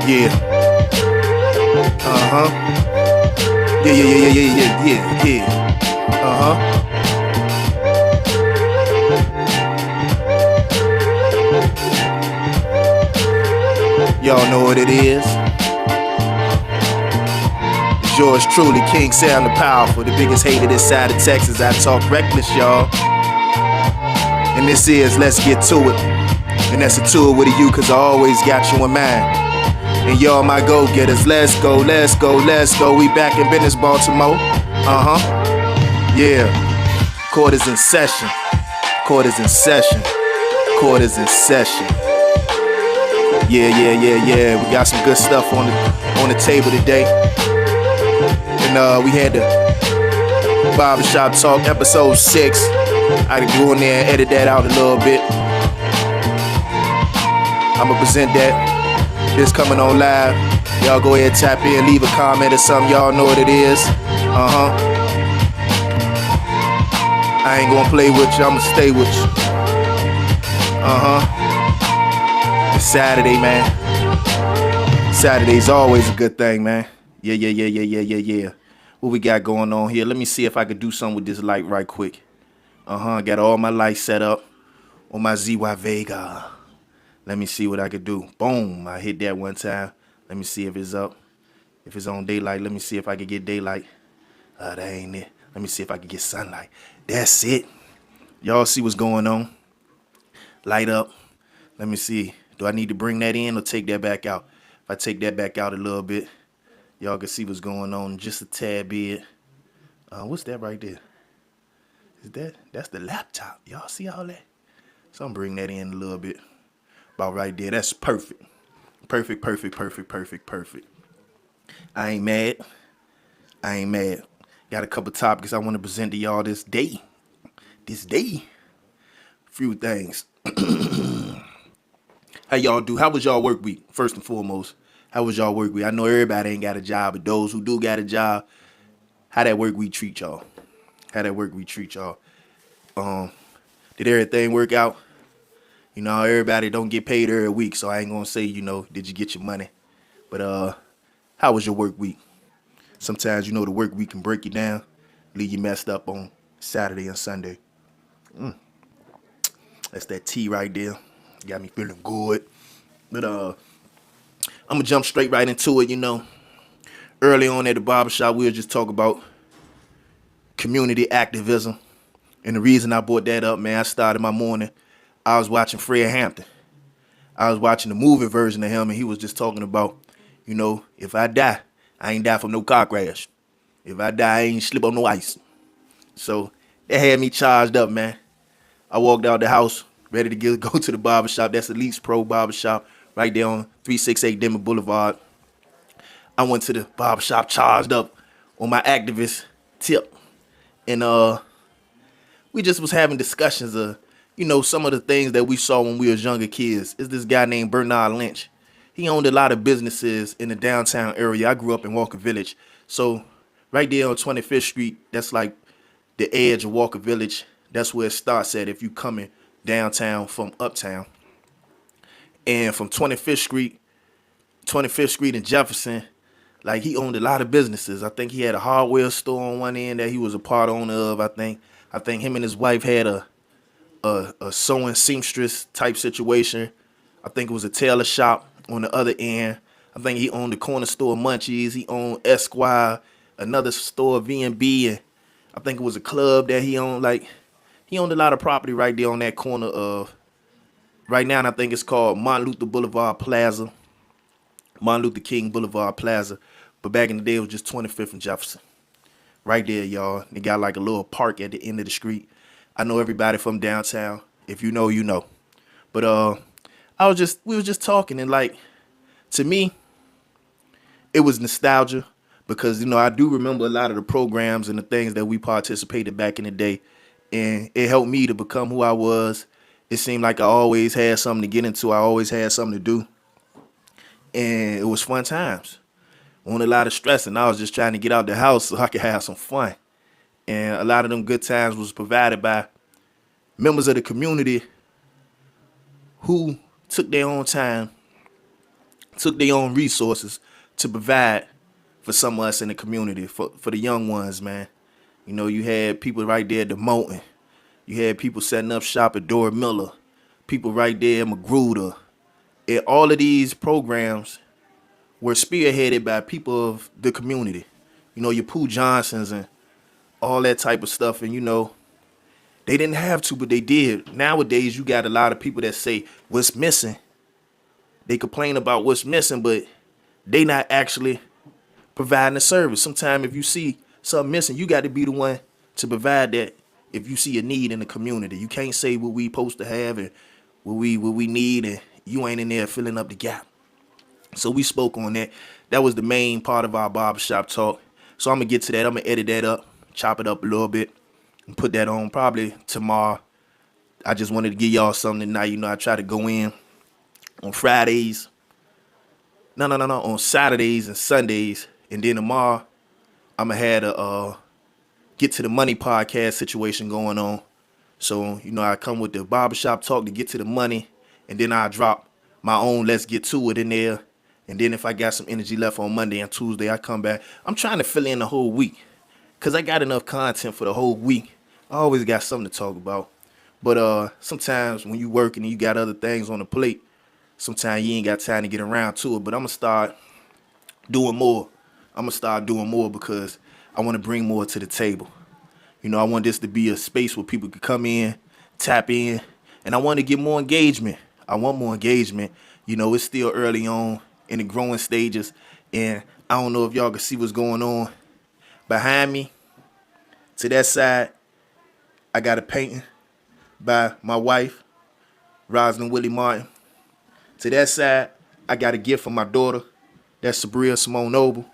Yeah. Uh-huh. Yeah. Uh-huh. Y'all know what it is. It's yours truly, King Sam the Powerful, the biggest hater this side of Texas. I talk reckless, y'all. And this is Let's Get To It. And that's a tour with a you, cause I always got you in mind. And y'all my go-getters. Let's go. We back in business, Baltimore. Uh-huh. Yeah. Court is in session. Yeah. We got some good stuff on the table today. And we had the Barbershop Talk episode 6. I had to go in there and edit that out a little bit. I'ma present that. This coming on live. Y'all go ahead, tap in, leave a comment or something. Y'all know what it is. Uh-huh. I ain't gonna play with you, I'ma stay with you. Uh-huh. It's Saturday, man. Saturday's always a good thing, man. Yeah. What we got going on here? Let me see if I could do something with this light right quick. Got all my lights set up on my ZY Vega. Let me see what I could do. Boom, I hit that one time. Let me see if it's up. If it's on daylight, let me see if I could get daylight. That ain't it. Let me see if I could get sunlight. That's it. Y'all see what's going on? Light up. Let me see. Do I need to bring that in or take that back out? If I take that back out a little bit, y'all can see what's going on just a tad bit. What's that right there? That's the laptop. Y'all see all that? So I'm bring that in a little bit. About right there. That's perfect. Perfect. I ain't mad. Got a couple topics I want to present to y'all this day. Few things. How y'all do? How was y'all work week? First and foremost, how was y'all work week? I know everybody ain't got a job, but those who do got a job, how that work week treat y'all? Did everything work out? You know, everybody don't get paid every week, so I ain't gonna say, did you get your money? But how was your work week? Sometimes, the work week can break you down, leave you messed up on Saturday and Sunday. That's that tea right there. Got me feeling good. But I'm gonna jump straight right into it, Early on at the barbershop, we were just talking about community activism. And the reason I brought that up, man, I started my morning. I was watching Fred Hampton. I was watching the movie version of him, and he was just talking about, if I die, I ain't die from no car crash. If I die, I ain't slip on no ice. So that had me charged up, man. I walked out the house, ready to go to the barbershop. That's Elite's Pro Barbershop right there on 368 Denver Boulevard. I went to the barbershop charged up on my activist tip. And we just was having discussions of, some of the things that we saw when we was younger kids. It's this guy named Bernard Lynch. He owned a lot of businesses in the downtown area. I grew up in Walker Village. So right there on 25th Street, that's like the edge of Walker Village. That's where it starts at if you coming downtown from uptown. And from 25th Street in Jefferson, like he owned a lot of businesses. I think he had a hardware store on one end that he was a part owner of. I think him and his wife had a sewing seamstress type situation. I think it was a tailor shop on the other end. I think he owned the corner store Munchies. He owned Esquire, another store V&B, and I think it was a club that he owned. Like he owned a lot of property right there on that corner of. Right now, I think it's called Martin Luther King Boulevard Plaza. But back in the day, it was just 25th and Jefferson. Right there, y'all. They got like a little park at the end of the street. I know everybody from downtown. If you know, you know. But we was just talking, and like, to me, it was nostalgia because, I do remember a lot of the programs and the things that we participated back in the day, and it helped me to become who I was. It seemed like I always had something to get into. I always had something to do, and it was fun times. On a lot of stress, and I was just trying to get out the house so I could have some fun. And a lot of them good times was provided by members of the community who took their own time took their own resources to provide for some of us in the community, for the young ones, man. You know, you had people right there at the Moulton. You had people setting up shop at Dora Miller. People right there at Magruder. And all of these programs were spearheaded by people of the community. You know, your Pooh Johnsons and all that type of stuff. And, you know, they didn't have to, but they did. Nowadays, you got a lot of people that say, what's missing? They complain about what's missing, but they not actually providing the service. Sometimes if you see something missing, you got to be the one to provide that if you see a need in the community. You can't say what we supposed to have and what we need, and you ain't in there filling up the gap. So we spoke on that. That was the main part of our barbershop talk. So I'm going to get to that. I'm going to edit that up, chop it up a little bit, and put that on probably tomorrow. I just wanted to give y'all something tonight. You know, I try to go in on Fridays. No, on Saturdays and Sundays. And then tomorrow, I'm going to have a Get to the Money podcast situation going on. So, you know, I come with the barbershop talk to get to the money. And then I drop my own Let's Get To It in there. And then if I got some energy left on Monday and Tuesday, I come back. I'm trying to fill in the whole week because I got enough content for the whole week. I always got something to talk about. But sometimes when you working and you got other things on the plate, sometimes you ain't got time to get around to it. But I'm going to start doing more. Because I want to bring more to the table. You know, I want this to be a space where people could come in, tap in, and I want to get more engagement. I want more engagement. You know, it's still early on in the growing stages, and I don't know if y'all can see what's going on behind me. To that side, I got a painting by my wife, Rosalind Willie Martin. To that side, I got a gift from my daughter. That's Sabria Simone Noble.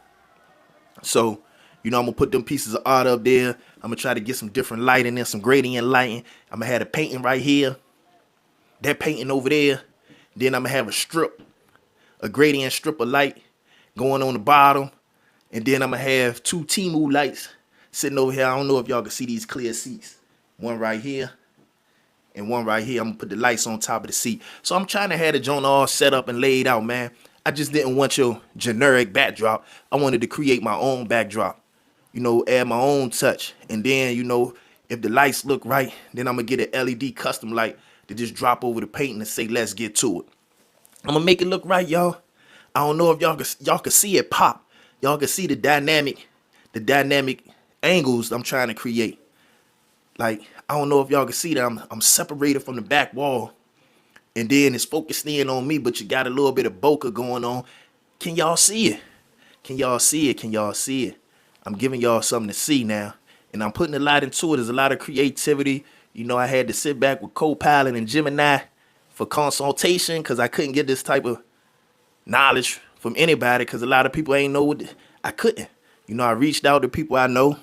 So, you know, I'm going to put them pieces of art up there. I'm going to try to get some different lighting and some gradient lighting. I'm going to have a painting right here. That painting over there. Then I'm going to have a gradient strip of light going on the bottom. And then I'm going to have two Temu lights sitting over here. I don't know if y'all can see these clear seats. One right here and one right here. I'm going to put the lights on top of the seat. So I'm trying to have the joint all set up and laid out, man. I just didn't want your generic backdrop. I wanted to create my own backdrop. You know, add my own touch. And then, you know, if the lights look right, then I'm going to get an LED custom light to just drop over the painting and say, let's get to it. I'm going to make it look right, y'all. I don't know if y'all can see it pop. Y'all can see the dynamic angles I'm trying to create. Like, I don't know if y'all can see that I'm separated from the back wall. And then it's focused in on me, but you got a little bit of bokeh going on. Can y'all see it? Can y'all see it? Can y'all see it? I'm giving y'all something to see now. And I'm putting a lot into it. There's a lot of creativity. You know, I had to sit back with Copilot and Gemini for consultation because I couldn't get this type of knowledge from anybody because a lot of people ain't know what I couldn't. You know, I reached out to people I know,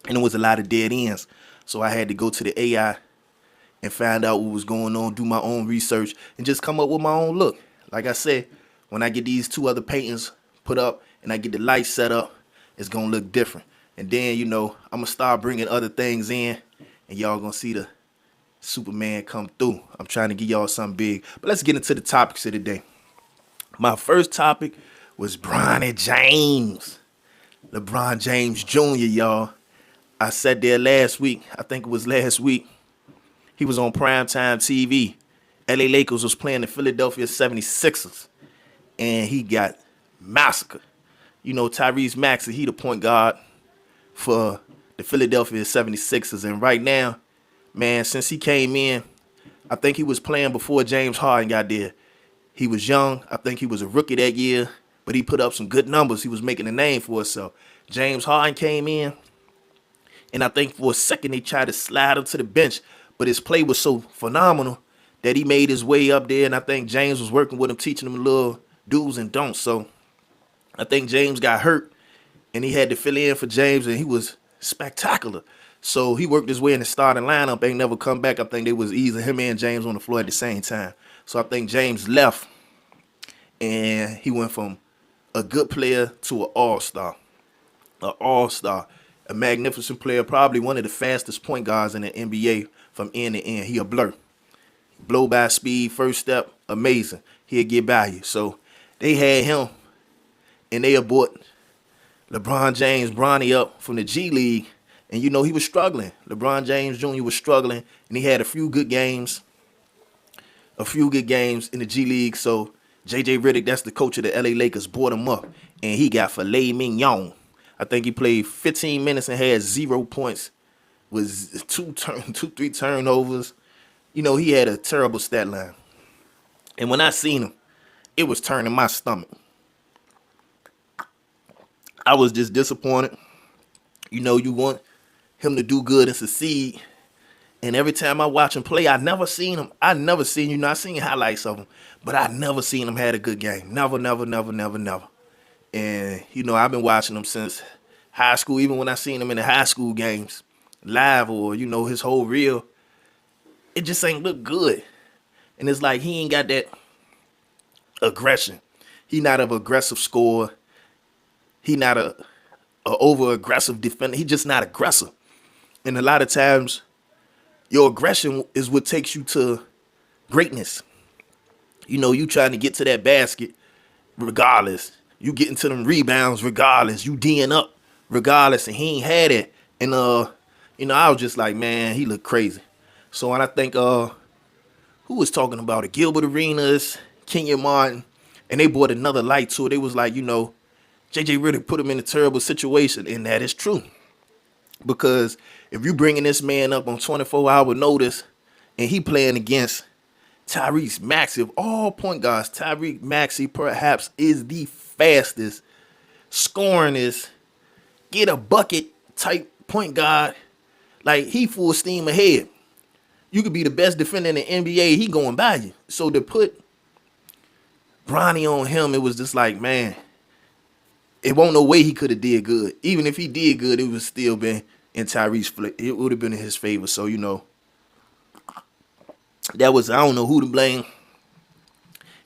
and it was a lot of dead ends. So I had to go to the AI and find out what was going on, do my own research, and just come up with my own look. Like I said, when I get these two other paintings put up and I get the lights set up, it's going to look different. And then, you know, I'm going to start bringing other things in, and y'all going to see the Superman come through. I'm trying to give y'all something big. But let's get into the topics of the day. My first topic was Bronny James. LeBron James Jr., y'all. I sat there last week. I think it was last week. He was on primetime TV. LA Lakers was playing the Philadelphia 76ers. And he got massacred. You know, Tyrese Maxey, he the point guard for the Philadelphia 76ers. And right now, man, since he came in, I think he was playing before James Harden got there. He was young. I think he was a rookie that year. But he put up some good numbers. He was making a name for himself. James Harden came in. And I think for a second they tried to slide him to the bench. But his play was so phenomenal that he made his way up there. And I think James was working with him, teaching him little do's and don'ts. So I think James got hurt. And he had to fill in for James. And he was spectacular. So he worked his way in the starting lineup. Ain't never come back. I think they was easing him and James on the floor at the same time. So I think James left. And he went from a good player to an all-star. An all-star. A magnificent player. Probably one of the fastest point guards in the NBA. From end to end, he a blur. Blow by speed, first step, amazing. He'll get by you. So They had him, and they had brought LeBron James, Bronny up from the G League, and you know he was struggling. LeBron James Jr. was struggling, and he had a few good games in the G League. So JJ Redick, that's the coach of the LA Lakers, brought him up, and he got filet mignon. I think he played 15 minutes and had 0 points, was three turnovers. You know, he had a terrible stat line. And when I seen him, it was turning my stomach. I was just disappointed. You know, you want him to do good and succeed. And every time I watch him play, I seen, you know, I seen highlights of him, but I never seen him had a good game. Never. And, you know, I've been watching him since high school, even when I seen him in the high school games, live or, you know, his whole reel. It just ain't look good. And it's like he ain't got that aggression. He not an aggressive scorer. He not a over-aggressive defender. He just not aggressive. And a lot of times, your aggression is what takes you to greatness. You know, you trying to get to that basket regardless. You getting to them rebounds regardless. You D'ing up regardless, and he ain't had it. And, you know, I was just like, man, he looked crazy. So when I think, who was talking about it? Gilbert Arenas, Kenyon Martin, and they brought another light to it. They was like, you know, JJ Redick put him in a terrible situation, and that is true. Because if you bringing this man up on 24-hour notice, and he playing against Tyrese Maxey, of all point guards, Tyrese Maxey perhaps is the fastest, scoringest, get a bucket type point guard. Like, he full steam ahead. You could be the best defender in the NBA, he going by you. So to put Bronny on him, it was just like, man, it won't no way he could have did good. Even if he did good, it would still been in Tyrese. It would have been in his favor. So, you know, that was, I don't know who to blame.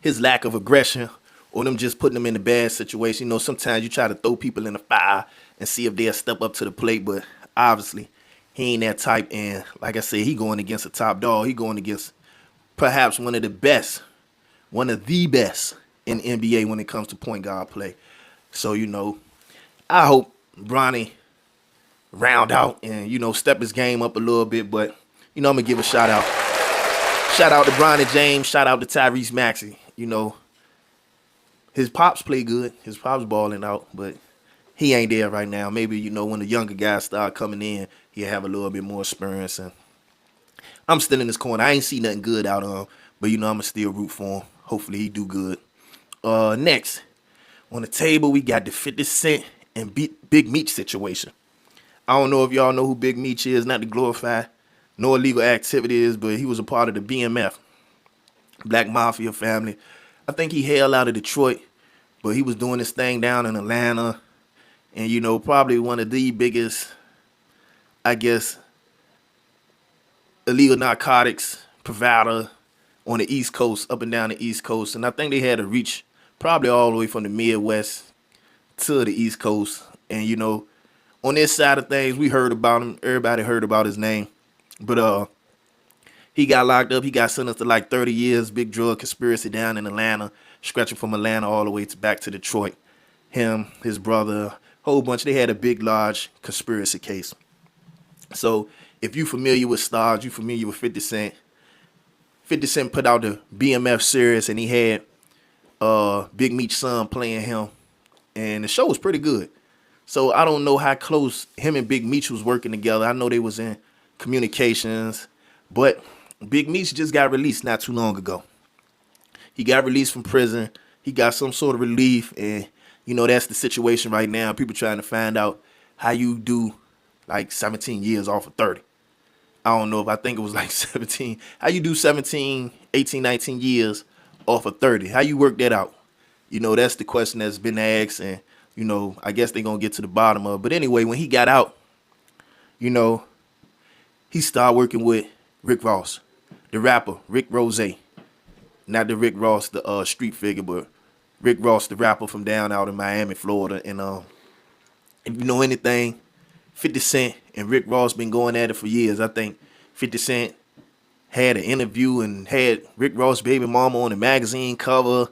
His lack of aggression or them just putting him in a bad situation. You know, sometimes you try to throw people in the fire and see if they'll step up to the plate. But obviously, he ain't that type. And like I said, he going against a top dog. He going against perhaps one of the best in NBA when it comes to point guard play. So, you know, I hope Bronny round out and, you know, step his game up a little bit. But, you know, I'm going to give a shout out. Shout out to Bronny James. Shout out to Tyrese Maxey. You know, his pops play good. His pops balling out, but he ain't there right now. Maybe, you know, when the younger guys start coming in, he'll have a little bit more experience. And I'm still in this corner. I ain't see nothing good out of him, but, you know, I'm going to still root for him. Hopefully he do good. Next. On the table, we got the 50 Cent and Big Meech situation. I don't know if y'all know who Big Meech is, not to glorify no illegal activities, but he was a part of the BMF, Black Mafia family. I think he hailed out of Detroit, but he was doing his thing down in Atlanta. And, you know, probably one of the biggest, I guess, illegal narcotics provider on the East Coast, up and down the East Coast. And I think they had to reach probably all the way from the Midwest to the East Coast. And, you know, on this side of things, we heard about him. Everybody heard about his name. But he got locked up. He got sentenced to like 30 years, big drug conspiracy down in Atlanta, stretching from Atlanta all the way back to Detroit. Him, his brother, whole bunch. They had a big, large conspiracy case. So if you familiar with stars, you familiar with 50 Cent. 50 Cent put out the BMF series, and he had Big Meech's son playing him, and the show was pretty good. So I don't know how close him and Big Meech was working together. I know they was in communications, but Big Meech just got released not too long ago. He got released from prison. He got some sort of relief, and you know that's the situation right now. People trying to find out how you do like 17 years off of 30. I don't know if I think it was like 17. How you do 17, 18, 19 years off of 30? How you work that out? You know, that's the question that's been asked, and, you know, I guess they're going to get to the bottom of it. But anyway, when he got out, you know, he started working with Rick Ross, the rapper, Rick Ross. Not the Rick Ross, the street figure, but Rick Ross, the rapper from down out in Miami, Florida. And if you know anything, 50 Cent and Rick Ross been going at it for years. I think 50 Cent had an interview and had Rick Ross' baby mama on the magazine cover.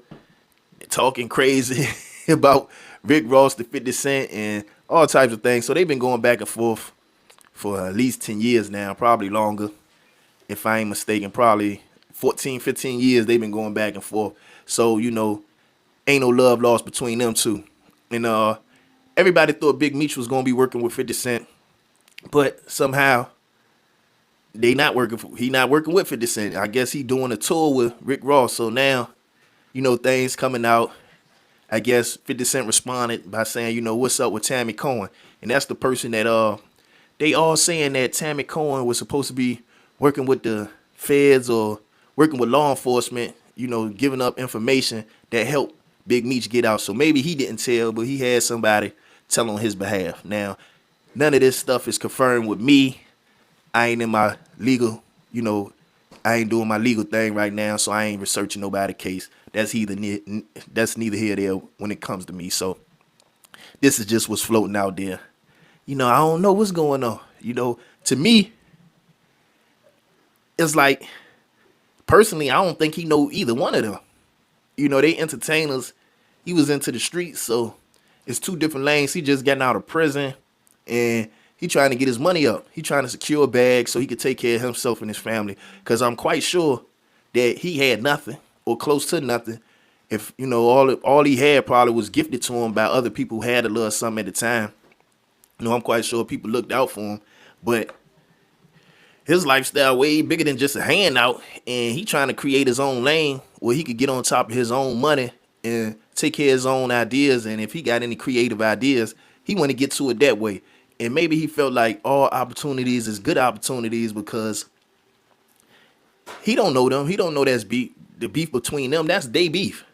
talking crazy about Rick Ross to 50 Cent and all types of things. So they've been going back and forth for at least 10 years now, probably longer, if I ain't mistaken. Probably 14, 15 years they've been going back and forth. So, ain't no love lost between them two. And everybody thought Big Meech was going to be working with 50 Cent, but somehow he not working with 50 Cent. I guess he doing a tour with Rick Ross. So now, things coming out. I guess 50 Cent responded by saying, what's up with Tammy Cohen? And that's the person that they all saying that Tammy Cohen was supposed to be working with the feds or working with law enforcement, giving up information that helped Big Meech get out. So maybe he didn't tell, but he had somebody tell on his behalf. Now, none of this stuff is confirmed with me. I ain't in my legal, I ain't doing my legal thing right now, so I ain't researching nobody's case. That's neither here nor there when it comes to me. So this is just what's floating out there. I don't know what's going on. To me, it's like, personally, I don't think he know either one of them. They entertainers. He was into the streets, so it's two different lanes. He just getting out of prison, and he trying to get his money up. He trying to secure a bag so he could take care of himself and his family. Because I'm quite sure that he had nothing or close to nothing. If, all he had probably was gifted to him by other people who had a little something at the time. I'm quite sure people looked out for him. But his lifestyle way bigger than just a handout, and he trying to create his own lane where he could get on top of his own money and take care of his own ideas. And if he got any creative ideas, he want to get to it that way. And maybe he felt like all opportunities is good opportunities because he don't know them. He don't know that's the beef between them. That's they beef.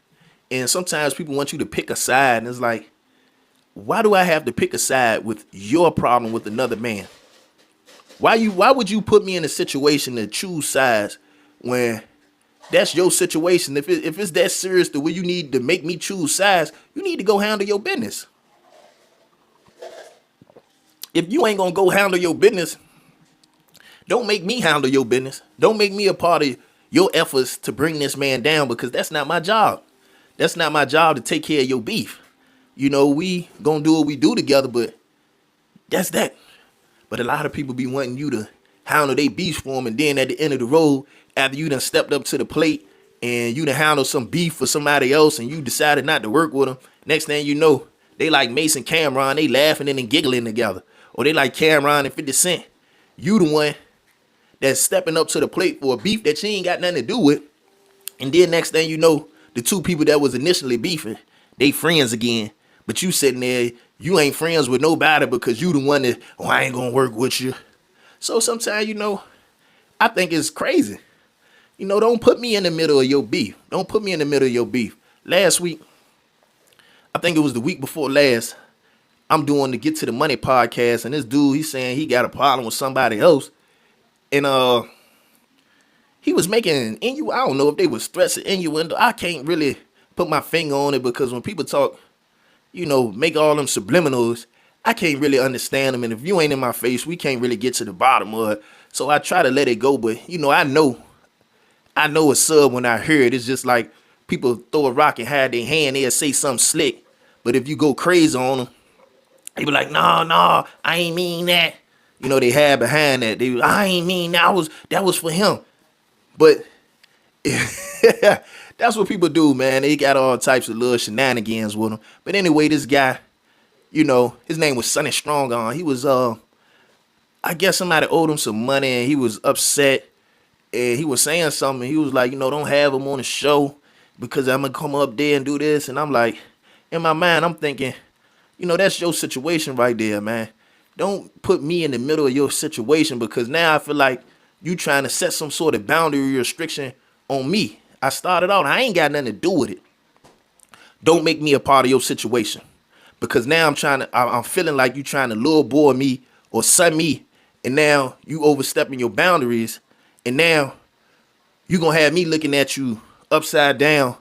And sometimes people want you to pick a side, and it's like, why do I have to pick a side with your problem with another man? Why would you put me in a situation to choose sides when that's your situation? If it's that serious the way you need to make me choose sides, you need to go handle your business. If you ain't gonna go handle your business, don't make me handle your business. Don't make me a part of your efforts to bring this man down, because that's not my job. That's not my job to take care of your beef. We gonna do what we do together, but that's that. But a lot of people be wanting you to handle their beef for them, and then at the end of the road, after you done stepped up to the plate and you done handled some beef for somebody else and you decided not to work with them, next thing you know, they like Mason Cameron, they laughing and giggling together. Or they like Cameron and 50 Cent. You the one that's stepping up to the plate for a beef that you ain't got nothing to do with. And then next thing you know, the two people that was initially beefing, they friends again. But you sitting there, you ain't friends with nobody because you the one that, I ain't gonna work with you. So sometimes, I think it's crazy. Don't put me in the middle of your beef. Don't put me in the middle of your beef. Last week, I think it was the week before last, I'm doing the Get to the Money podcast, and this dude, he's saying he got a problem with somebody else. And he was making innuendo. I don't know if they was threats or innuendo. I can't really put my finger on it, because when people talk, make all them subliminals, I can't really understand them. And if you ain't in my face, we can't really get to the bottom of it. So I try to let it go. But, I know a sub when I hear it. It's just like people throw a rock and hide their hand. They'll say something slick. But if you go crazy on them, they be like, no, I ain't mean that. They had behind that. I ain't mean that was for him. But that's what people do, man. They got all types of little shenanigans with them. But anyway, this guy, his name was Sonny Strong on. He was, I guess somebody owed him some money and he was upset. And he was saying something. He was like, don't have him on the show because I'm going to come up there and do this. And I'm like, in my mind, I'm thinking, that's your situation right there, man. Don't put me in the middle of your situation, because now I feel like you trying to set some sort of boundary restriction on me. I started out, I ain't got nothing to do with it. Don't make me a part of your situation, because now I'm feeling like you trying to lure boy me or son me, and now you overstepping your boundaries, and now you gonna have me looking at you upside down,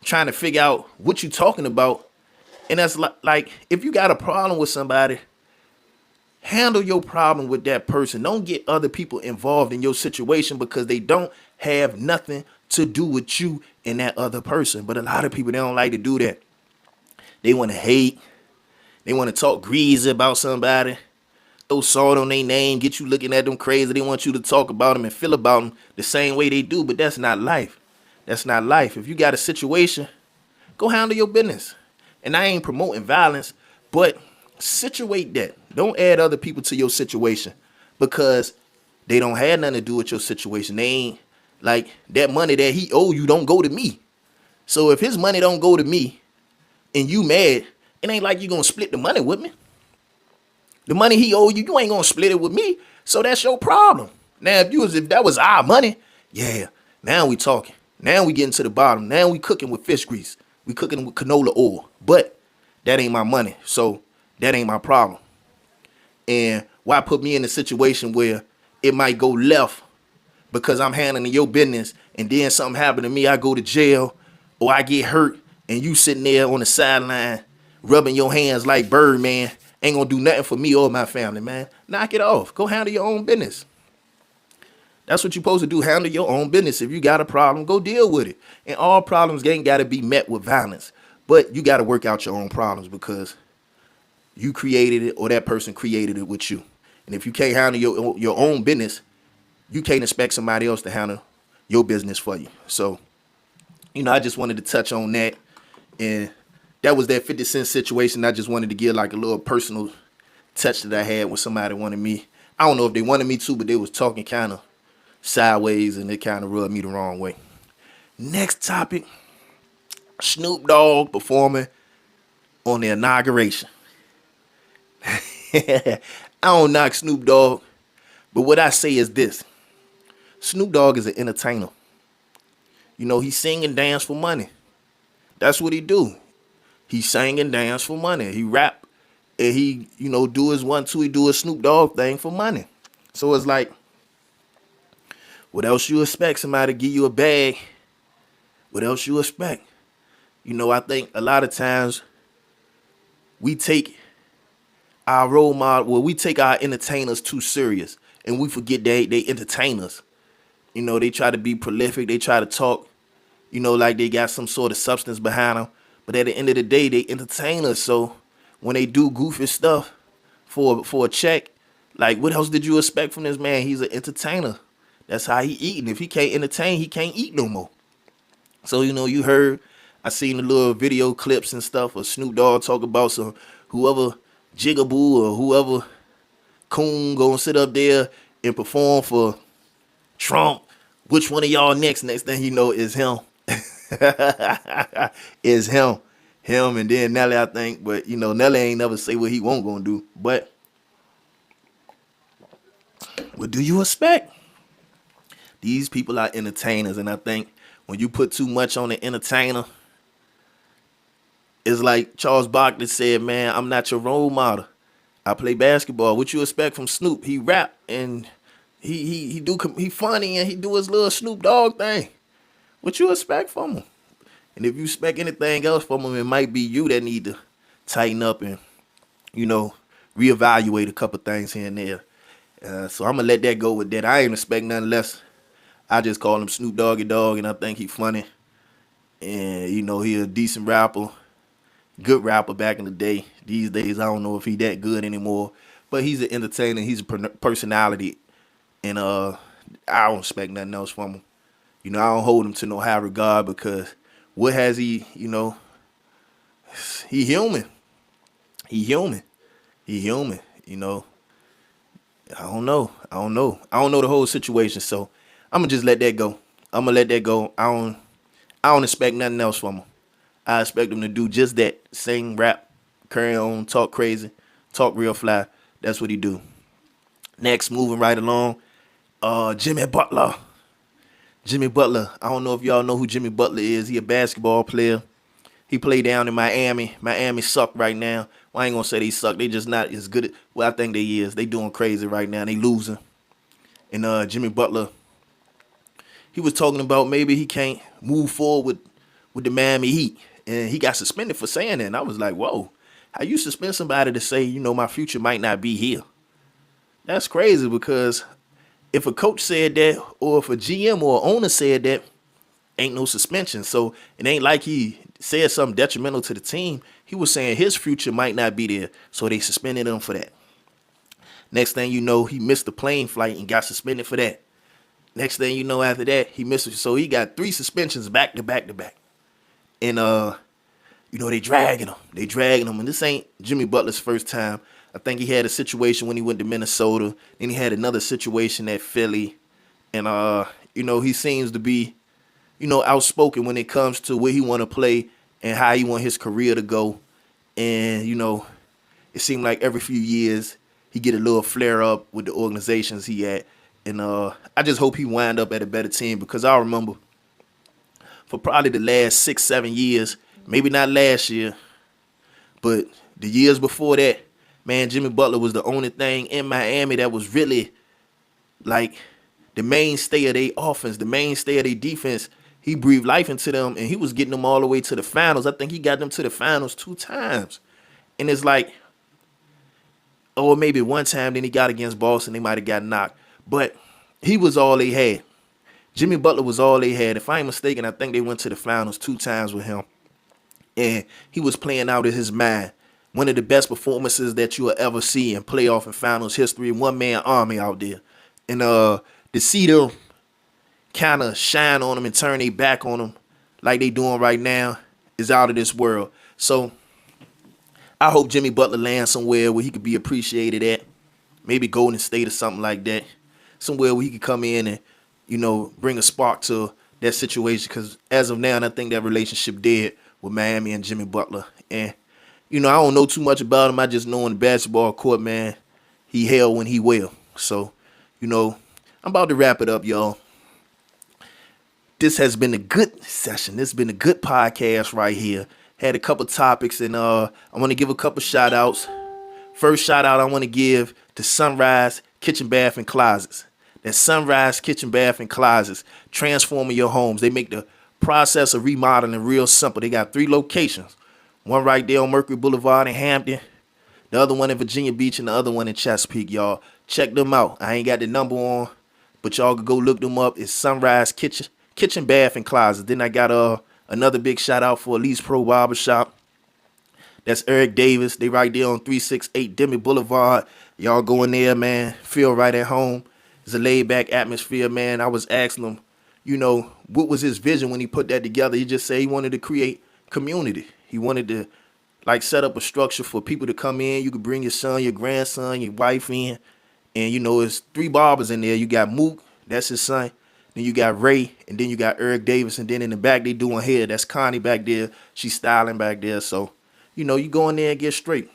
trying to figure out what you talking about. And that's like, if you got a problem with somebody, handle your problem with that person. Don't get other people involved in your situation, because they don't have nothing to do with you and that other person. But a lot of people, they don't like to do that. They want to hate. They want to talk greasy about somebody, throw salt on their name, get you looking at them crazy. They want you to talk about them and feel about them the same way they do, but that's not life. That's not life. If you got a situation, go handle your business. And I ain't promoting violence, but situate that. Don't add other people to your situation because they don't have nothing to do with your situation. They ain't like that money that he owe you don't go to me. So if his money don't go to me and you mad, it ain't like you gonna split the money with me. The money he owe you, you ain't gonna split it with me. So that's your problem. Now, if that was our money, yeah, now we talking. Now we getting to the bottom. Now we cooking with fish grease. We cooking with canola oil. But that ain't my money. So that ain't my problem. And why put me in a situation where it might go left because I'm handling your business and then something happened to me, I go to jail or I get hurt and you sitting there on the sideline rubbing your hands like Birdman, ain't gonna do nothing for me or my family, man. Knock it off. Go handle your own business. That's what you're supposed to do. Handle your own business. If you got a problem, go deal with it. And all problems ain't got to be met with violence. But you got to work out your own problems because you created it or that person created it with you. And if you can't handle your own business, you can't expect somebody else to handle your business for you. So, I just wanted to touch on that. And that was that 50 Cent situation. I just wanted to give like a little personal touch that I had when somebody wanted me. I don't know if they wanted me to, but they was talking kind of sideways and it kind of rubbed me the wrong way. Next topic, Snoop Dogg performing on the inauguration. I don't knock Snoop Dogg, but what I say is this. Snoop Dogg is an entertainer. He sing and dance for money. That's what he do. He sang and dance for money. He rap and he, do his 1-2. He do his Snoop Dogg thing for money. So it's like, what else you expect? Somebody give you a bag. What else you expect? I think a lot of times we take our role model, we take our entertainers too serious and we forget they entertainers. They try to be prolific. They try to talk, like they got some sort of substance behind them. But at the end of the day, they entertainers. So when they do goofy stuff for a check, like what else did you expect from this man? He's an entertainer. That's how he eating. If he can't entertain, he can't eat no more. So, you heard, I seen the little video clips and stuff of Snoop Dogg talk about some whoever Jigaboo or whoever coon gonna sit up there and perform for Trump. Which one of y'all next? Next thing you know is him. Is him. Him and then Nelly, I think. But, Nelly ain't never say what he won't gonna do. But what do you expect? These people are entertainers, and I think when you put too much on the entertainer, it's like Charles Barkley said, man, I'm not your role model. I play basketball. What you expect from Snoop? He rap and he funny and he do his little Snoop Dogg thing. What you expect from him? And if you expect anything else from him, it might be you that need to tighten up and, reevaluate a couple things here and there. So I'm going to let that go with that. I ain't expect nothing less. I just call him Snoop Doggy Dogg, and I think he funny. And, he a decent rapper, good rapper back in the day. These days, I don't know if he that good anymore. But he's an entertainer. He's a personality. And I don't expect nothing else from him. I don't hold him to no high regard because what has he, he human. He human. I don't know. I don't know the whole situation, so I'm gonna just let that go. I don't expect nothing else from him. I expect him to do just that. Sing, rap, carry on, talk crazy, talk real fly. That's what he do. Next, moving right along, Jimmy Butler. Jimmy Butler. I don't know if y'all know who Jimmy Butler is. He a basketball player. He played down in Miami. Miami suck right now. Well, I ain't gonna say they suck. They just not as good. Well, I think they is. They doing crazy right now. They losing. And Jimmy Butler, he was talking about maybe he can't move forward with the Miami Heat. And he got suspended for saying that. And I was like, whoa, how you suspend somebody to say, my future might not be here? That's crazy because if a coach said that, or if a GM or owner said that, ain't no suspension. So it ain't like he said something detrimental to the team. He was saying his future might not be there, so they suspended him for that. Next thing you know, he missed the plane flight and got suspended for that. Next thing you know, after that, he missed it. So he got 3 suspensions back to back to back. And they dragging him. And this ain't Jimmy Butler's first time. I think he had a situation when he went to Minnesota. Then he had another situation at Philly. And he seems to be, outspoken when it comes to where he want to play and how he want his career to go. And, it seemed like every few years he get a little flare up with the organizations he at. And I just hope he wind up at a better team, because I remember for probably the last 6-7 years, maybe not last year, but the years before that, man, Jimmy Butler was the only thing in Miami that was really like the mainstay of their offense, the mainstay of their defense. He breathed life into them, and he was getting them all the way to the finals. I think he got them to the finals 2 times. And it's like, or maybe one time, then he got against Boston, they might have got knocked. But he was all they had. Jimmy Butler was all they had. If I ain't mistaken, I think they went to the finals 2 times with him. And he was playing out of his mind. One of the best performances that you will ever see in playoff and finals history. One-man army out there. And to see them kind of shine on him and turn their back on him like they doing right now is out of this world. So I hope Jimmy Butler lands somewhere where he could be appreciated at. Maybe Golden State or something like that. Somewhere where he could come in and, bring a spark to that situation. Because as of now, I think that relationship dead with Miami and Jimmy Butler. And, I don't know too much about him. I just know on the basketball court, man, he hell when he will. So, I'm about to wrap it up, y'all. This has been a good session. This has been a good podcast right here. Had a couple topics, and I want to give a couple shout outs. First shout out I want to give to Sunrise Kitchen, Bath, and Closets. That's Sunrise Kitchen, Bath, and Closets. Transforming your homes. They make the process of remodeling real simple. They got 3 locations. One right there on Mercury Boulevard in Hampton. The other one in Virginia Beach, and the other one in Chesapeake, y'all. Check them out. I ain't got the number on, but y'all can go look them up. It's Sunrise Kitchen, Bath, and Closets. Then I got another big shout out for Elise Pro Barbershop. That's Eric Davis. They right there on 368 Demi Boulevard. Y'all go in there, man. Feel right at home. It's a laid-back atmosphere, man. I was asking him, what was his vision when he put that together? He just said he wanted to create community. He wanted to, set up a structure for people to come in. You could bring your son, your grandson, your wife in. And, it's 3 barbers in there. You got Mook. That's his son. Then you got Ray, and then you got Eric Davis, and then in the back they doing hair. That's Connie back there. She's styling back there. So, you go in there and get straight.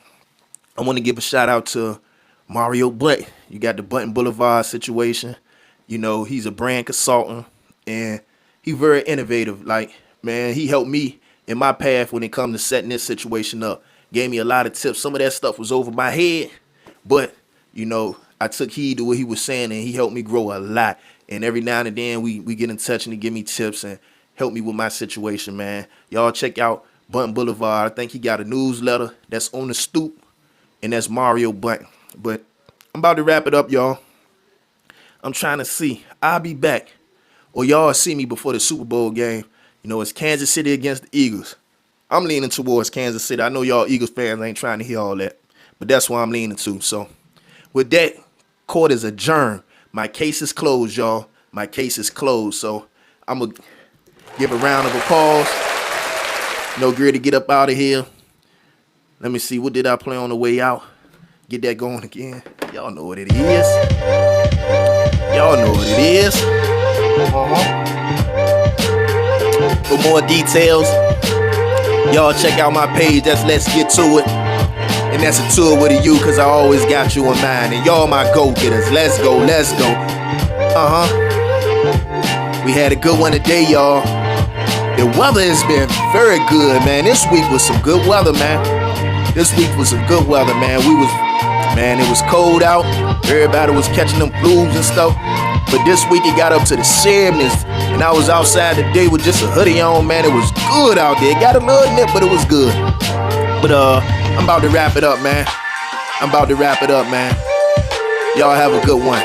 I want to give a shout out to Mario Butt. You got the Button Boulevard situation. He's a brand consultant, and he very innovative. He helped me in my path when it comes to setting this situation up. Gave me a lot of tips. Some of that stuff was over my head, but, I took heed to what he was saying, and he helped me grow a lot. And every now and then we get in touch, and he give me tips and help me with my situation, man. Y'all check out Button Boulevard. I think he got a newsletter that's on the stoop, and that's Mario Button. But I'm about to wrap it up, y'all. I'm trying to see. I'll be back, or y'all see me before the Super Bowl game. It's Kansas City against the Eagles. I'm leaning towards Kansas City. I know y'all Eagles fans ain't trying to hear all that, but that's where I'm leaning to. So with that, court is adjourned. My case is closed, y'all. My case is closed. So I'm going to give a round of applause. Great to get up out of here. Let me see. What did I play on the way out? Get that going again. Y'all know what it is. Y'all know what it is. For more details, y'all check out my page. That's Let's Get To It. And that's a tour with a U, because I always got you in mind. And y'all my go-getters. Let's go, let's go. We had a good one today, y'all. The weather has been very good, man. This week was some good weather, man. This week was some good weather, man. It was cold out. Everybody was catching them flus and stuff. But this week it got up to the 70s. And I was outside today with just a hoodie on, man. It was good out there. It got a little nip, but it was good. But I'm about to wrap it up, man. Y'all have a good one.